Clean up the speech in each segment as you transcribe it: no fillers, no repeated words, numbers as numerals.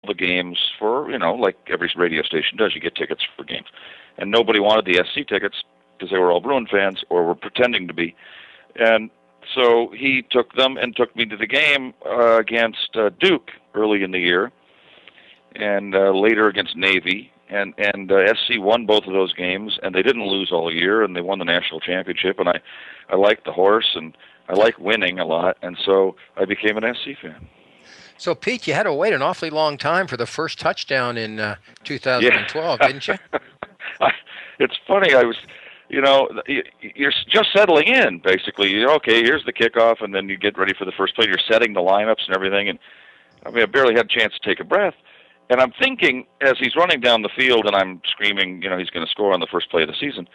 the games for, like every radio station does, you get tickets for games. And nobody wanted the SC tickets because they were all Bruin fans or were pretending to be. And so he took them and took me to the game against Duke early in the year, and later against Navy. And SC won both of those games, and they didn't lose all year, and they won the national championship. And I liked the horse, and I like winning a lot, and so I became an SC fan. So, Pete, you had to wait an awfully long time for the first touchdown in 2012, didn't you? It's funny. I was, you're just settling in, basically. Okay, here's the kickoff, and then you get ready for the first play. You're setting the lineups and everything, and I barely had a chance to take a breath. And I'm thinking, as he's running down the field and I'm screaming, he's going to score on the first play of the season,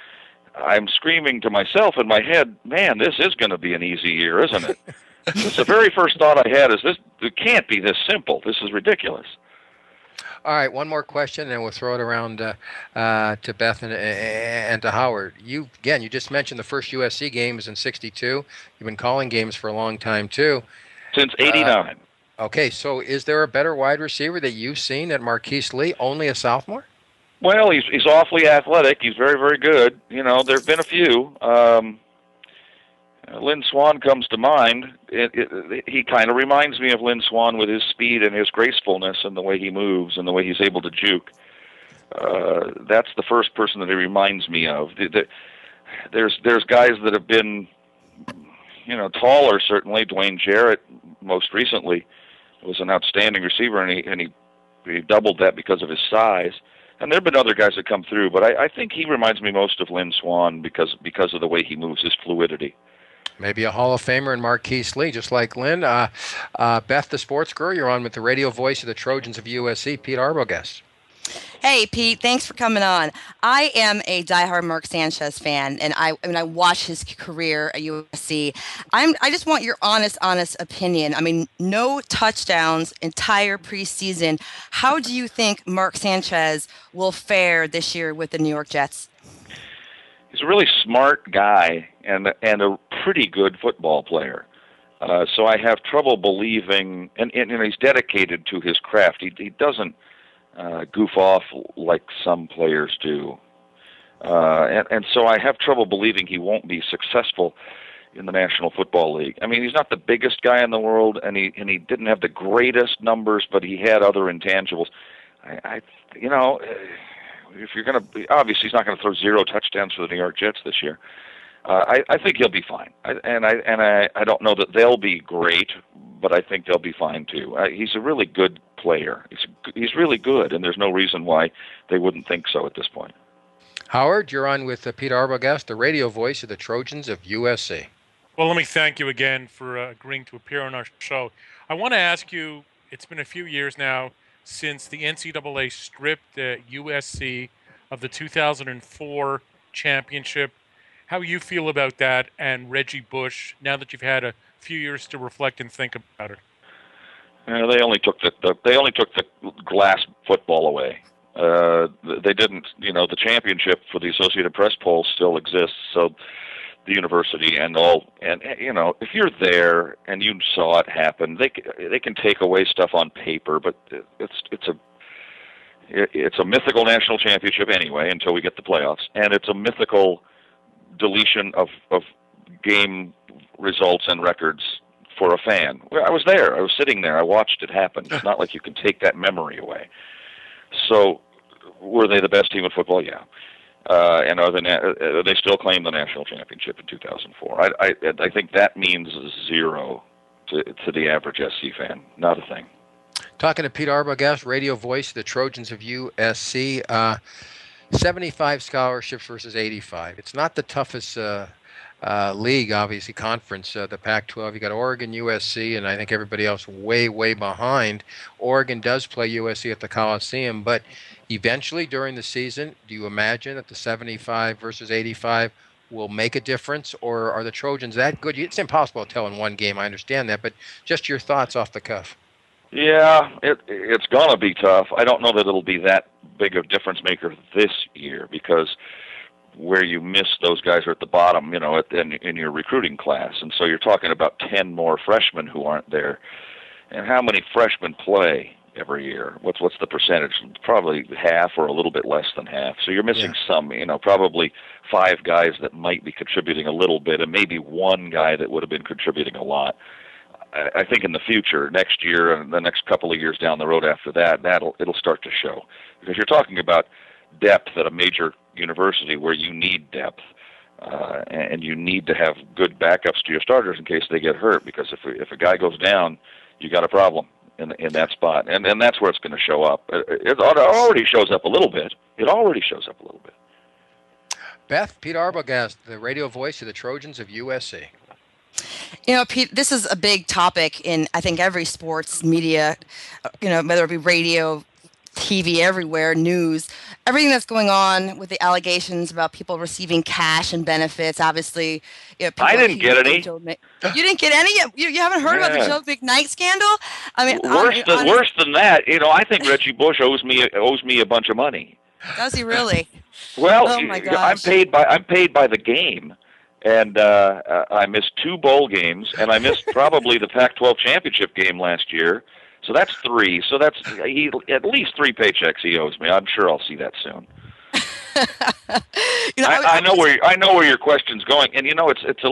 I'm screaming to myself in my head, man, this is going to be an easy year, isn't it? It's the very first thought I had is this. It can't be this simple. This is ridiculous. All right, one more question, and then we'll throw it around to Beth and to Howard. You just mentioned the first USC game was in '62. You've been calling games for a long time, too. Since '89. Okay, so is there a better wide receiver that you've seen at Marquise Lee, only a sophomore? Well, he's awfully athletic. He's very, very good. There have been a few. Lynn Swann comes to mind. He kind of reminds me of Lynn Swann with his speed and his gracefulness and the way he moves and the way he's able to juke. That's the first person that he reminds me of. There's guys that have been, taller, certainly. Dwayne Jarrett, most recently, was an outstanding receiver, and he doubled that because of his size. And there have been other guys that come through, but I think he reminds me most of Lynn Swann because of the way he moves, his fluidity. Maybe a Hall of Famer in Marquise Lee, just like Lynn. Beth, the sports girl, you're on with the radio voice of the Trojans of USC, Pete Arbogast. Hey, Pete, thanks for coming on. I am a diehard Mark Sanchez fan, and I watched his career at USC. I just want your honest opinion. No touchdowns, entire preseason. How do you think Mark Sanchez will fare this year with the New York Jets? He's a really smart guy and a pretty good football player. So I have trouble believing, and he's dedicated to his craft. He doesn't goof off like some players do. And so I have trouble believing he won't be successful in the National Football League. He's not the biggest guy in the world, and he didn't have the greatest numbers, but he had other intangibles. If you're going to, obviously he's not going to throw 0 touchdowns for the New York Jets this year. I think he'll be fine. I don't know that they'll be great, but I think they'll be fine too. He's a really good player. He's really good, and there's no reason why they wouldn't think so at this point. Howard, you're on with Pete Arbogast, the radio voice of the Trojans of USC. Well, let me thank you again for agreeing to appear on our show. I want to ask you, it's been a few years now since the NCAA stripped USC of the 2004 championship. How you feel about that and Reggie Bush now that you've had a few years to reflect and think about it? They only took the glass football away. They didn't. The championship for the Associated Press poll still exists. So the university and if you're there and you saw it happen, they can take away stuff on paper, but it's a mythical national championship anyway until we get the playoffs, and it's a mythical deletion of game results and records for a fan. I was there. I was sitting there. I watched it happen. It's not like you can take that memory away. So were they the best team in football? Yeah. And they still claim the national championship in 2004. I think that means 0 to the average SC fan. Not a thing. Talking to Pete Arbogast, radio voice of the Trojans of USC. 75 scholarships versus 85. It's not the toughest league, obviously, conference, the Pac-12. You got Oregon, USC, and I think everybody else way, way behind. Oregon does play USC at the Coliseum, but eventually during the season, do you imagine that the 75 versus 85 will make a difference, or are the Trojans that good? It's impossible to tell in one game, I understand that, but just your thoughts off the cuff. Yeah, it's going to be tough. I don't know that it'll be that big of a difference maker this year because where you miss those guys are at the bottom, in your recruiting class. And so you're talking about 10 more freshmen who aren't there. And how many freshmen play every year. What's the percentage? Probably half or a little bit less than half. So you're missing some, probably 5 guys that might be contributing a little bit, and maybe 1 guy that would have been contributing a lot. I think in the future, next year and the next couple of years down the road after that, it'll start to show, because you're talking about depth at a major university where you need depth. And you need to have good backups to your starters in case they get hurt, because if a guy goes down, you got a problem in that spot, and that's where it's going to show up. It already shows up a little bit. Beth, Pete Arbogast, the radio voice of the Trojans of USC. Pete, this is a big topic in, I think, every sports media, whether it be radio, TV, everywhere, news, everything that's going on with the allegations about people receiving cash and benefits. Obviously, I didn't get any. You didn't get any? You haven't heard about the Joe McKnight scandal? I mean, worse than that. I think Reggie Bush owes me a bunch of money. Does he really? Well, oh my gosh. I'm paid by the game. And I missed 2 bowl games, and I missed probably the Pac-12 championship game last year. So that's 3. So that's at least 3 paychecks he owes me. I'm sure I'll see that soon. I know where your question's going, and it's a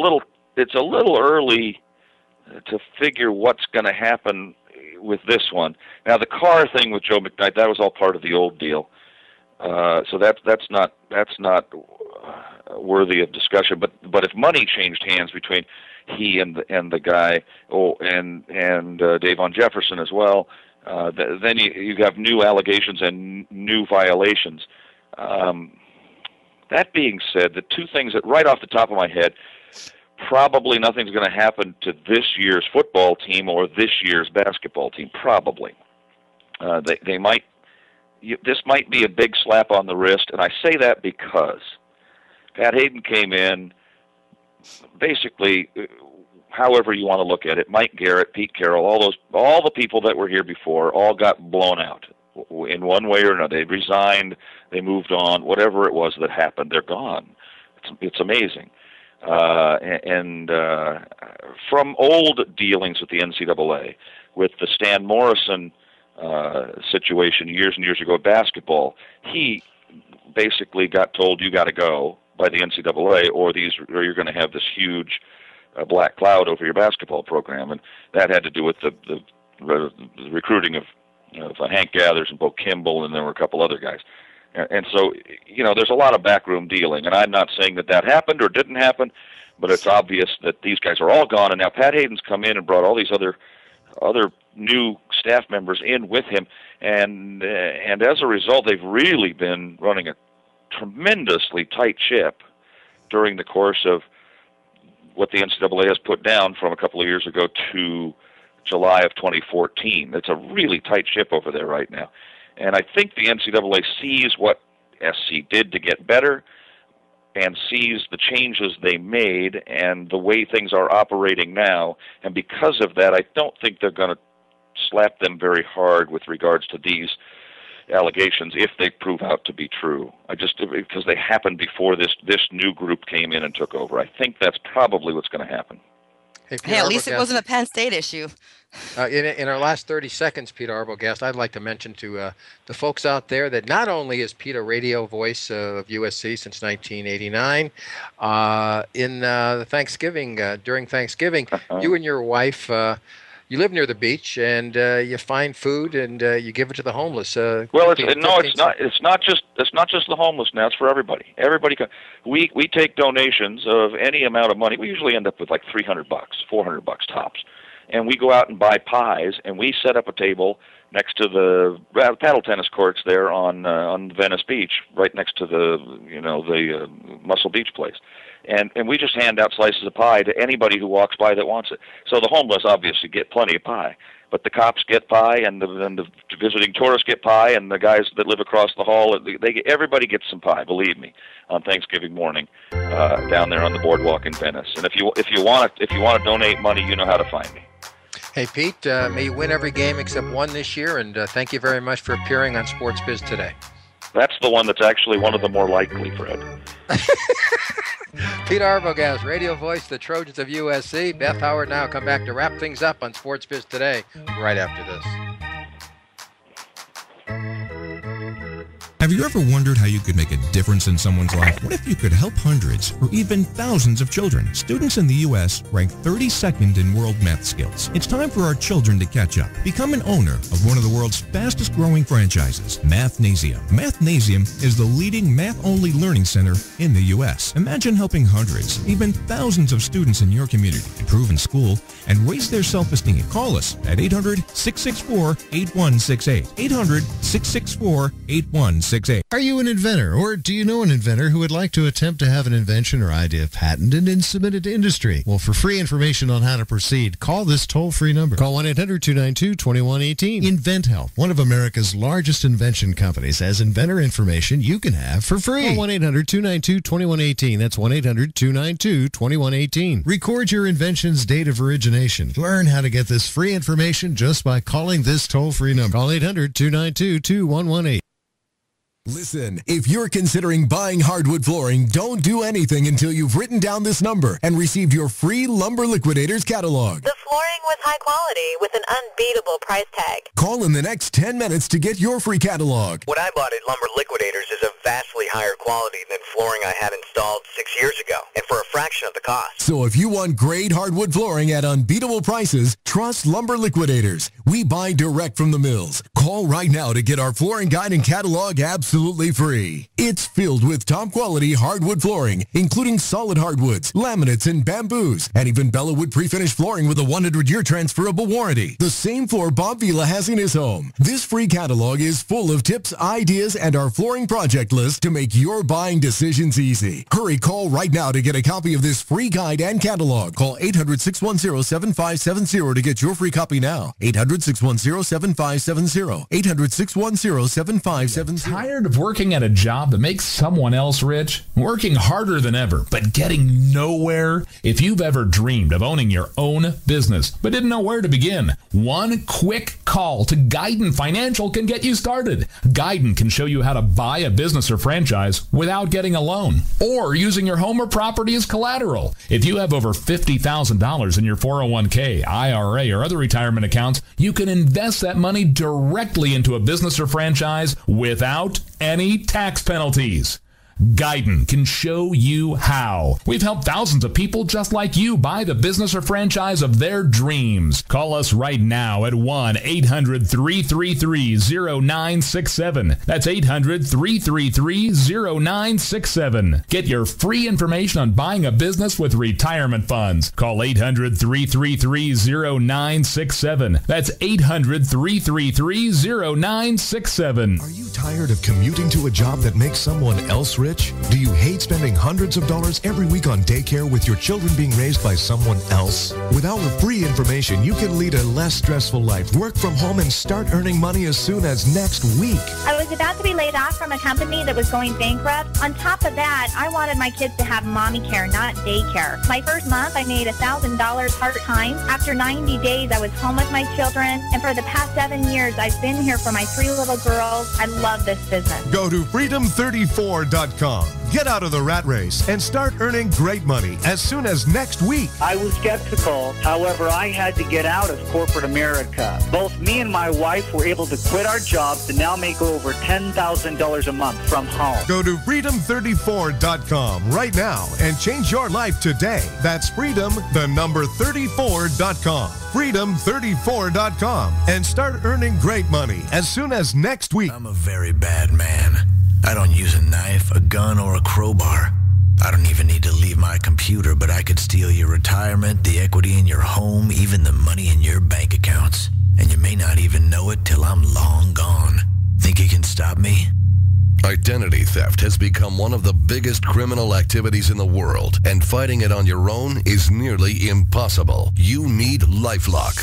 little early to figure what's going to happen with this one. Now the car thing with Joe McKnight, that was all part of the old deal. So that's not worthy of discussion. But if money changed hands between he and the guy, and Davon Jefferson as well, then you have new allegations and new violations. That being said, the 2 things that right off the top of my head, probably nothing's going to happen to this year's football team or this year's basketball team. Probably, they might. This might be a big slap on the wrist, and I say that because Pat Hayden came in. Basically, however you want to look at it, Mike Garrett, Pete Carroll, all the people that were here before, all got blown out in one way or another. They resigned, they moved on, whatever it was that happened, they're gone. It's amazing. And from old dealings with the NCAA, with the Stan Morrison situation years and years ago at basketball, he basically got told, you got to go by the NCAA, or you're going to have this huge black cloud over your basketball program, and that had to do with the recruiting of Hank Gathers and Bo Kimball, and there were a couple other guys. And so, there's a lot of backroom dealing, and I'm not saying that happened or didn't happen, but it's obvious that these guys are all gone, and now Pat Hayden's come in and brought all these other new staff members in with him, and as a result, they've really been running a tremendously tight ship during the course of what the NCAA has put down from a couple of years ago to July of 2014. It's a really tight ship over there right now. And I think the NCAA sees what SC did to get better and sees the changes they made and the way things are operating now. And because of that, I don't think they're going to slap them very hard with regards to these allegations if they prove out to be true. Because they happened before this new group came in and took over. I think that's probably what's going to happen. Hey, at least it wasn't a Penn State issue. In our last 30 seconds, Peter Arbogast, I'd like to mention to the folks out there that not only is Pete a radio voice of USC since 1989, during Thanksgiving, you and your wife, you live near the beach, and you find food and you give it to the homeless. It's not just the homeless now. It's for everybody. Everybody we take donations of any amount of money. We usually end up with like $300, $400 tops, and we go out and buy pies, and we set up a table next to the paddle tennis courts there on Venice Beach, right next to the Muscle Beach place. And we just hand out slices of pie to anybody who walks by that wants it. So the homeless obviously get plenty of pie, but the cops get pie, and the visiting tourists get pie, and the guys that live across the hall, everybody gets some pie. Believe me, on Thanksgiving morning, down there on the boardwalk in Venice. And if you want to donate money, you know how to find me. Hey Pete, may you win every game except one this year, and thank you very much for appearing on Sports Biz Today. That's the one that's actually one of the more likely, Fred. Pete Arbogast, radio voice, the Trojans of USC. Beth Howard now come back to wrap things up on Sports Biz Today right after this. Have you ever wondered how you could make a difference in someone's life? What if you could help hundreds or even thousands of children? Students in the U.S. rank 32nd in world math skills. It's time for our children to catch up. Become an owner of one of the world's fastest growing franchises, Mathnasium. Mathnasium is the leading math-only learning center in the U.S. Imagine helping hundreds, even thousands of students in your community improve in school and raise their self-esteem. Call us at 800-664-8168. 800-664-8168. Are you an inventor, or do you know an inventor who would like to attempt to have an invention or idea patented and submitted to industry? Well, for free information on how to proceed, call this toll-free number. Call 1-800-292-2118. InventHelp, one of America's largest invention companies, has inventor information you can have for free. Call 1-800-292-2118. That's 1-800-292-2118. Record your invention's date of origination. Learn how to get this free information just by calling this toll-free number. Call 800-292-2118. Listen, if you're considering buying hardwood flooring, don't do anything until you've written down this number and received your free Lumber Liquidators catalog. The flooring was high quality with an unbeatable price tag. Call in the next 10 minutes to get your free catalog. What I bought at Lumber Liquidators is a vastly higher quality than flooring I had installed 6 years ago, and for a fraction of the cost. So if you want great hardwood flooring at unbeatable prices, trust Lumber Liquidators. We buy direct from the mills. Call right now to get our flooring guide and catalog absolutely free. It's filled with top-quality hardwood flooring, including solid hardwoods, laminates, and bamboos, and even Bellawood pre-finished flooring with a 100-year transferable warranty. The same floor Bob Vila has in his home. This free catalog is full of tips, ideas, and our flooring project list to make your buying decisions easy. Hurry, call right now to get a copy of this free guide and catalog. Call 800-610-7570 to get your free copy now. 800-610-7570. 800-610-7570. Tired of working at a job that makes someone else rich? Working harder than ever, but getting nowhere? If you've ever dreamed of owning your own business, but didn't know where to begin, one quick call to Guidon Financial can get you started. Guidon can show you how to buy a business or franchise without getting a loan, or using your home or property as collateral. If you have over $50,000 in your 401k, IRA, or other retirement accounts, you can invest that money directly into a business or franchise without any tax penalties. Guidon can show you how. We've helped thousands of people just like you buy the business or franchise of their dreams. Call us right now at 1-800-333-0967. That's 800-333-0967. Get your free information on buying a business with retirement funds. Call 800-333-0967. That's 800-333-0967. Are you tired of commuting to a job that makes someone else rich? Do you hate spending hundreds of dollars every week on daycare with your children being raised by someone else? With our free information, you can lead a less stressful life, work from home, and start earning money as soon as next week. I was about to be laid off from a company that was going bankrupt. On top of that, I wanted my kids to have mommy care, not daycare. My first month, I made $1,000 part-time. After 90 days, I was home with my children, and for the past 7 years, I've been here for my 3 little girls. I love this business. Go to freedom34.com. Get out of the rat race and start earning great money as soon as next week. I was skeptical. However, I had to get out of corporate America. Both me and my wife were able to quit our jobs and now make over $10,000 a month from home. Go to freedom34.com right now and change your life today. That's freedom34.com. freedom34.com and start earning great money as soon as next week. I'm a very bad man. I don't use a knife, a gun, or a crowbar. I don't even need to leave my computer, but I could steal your retirement, the equity in your home, even the money in your bank accounts. And you may not even know it till I'm long gone. Think you can stop me? Identity theft has become one of the biggest criminal activities in the world, and fighting it on your own is nearly impossible. You need LifeLock,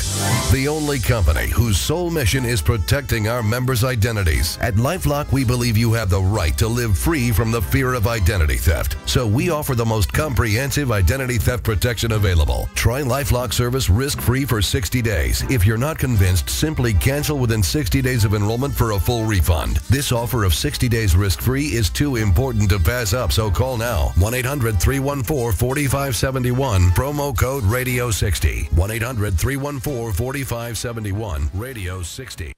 the only company whose sole mission is protecting our members' identities. At LifeLock, we believe you have the right to live free from the fear of identity theft. So we offer the most comprehensive identity theft protection available. Try LifeLock service risk-free for 60 days. If you're not convinced, simply cancel within 60 days of enrollment for a full refund. This offer of 60 days risk-free is too important to pass up, so call now. 1-800-314-4571, promo code radio60. 1-800-314-4571, radio60.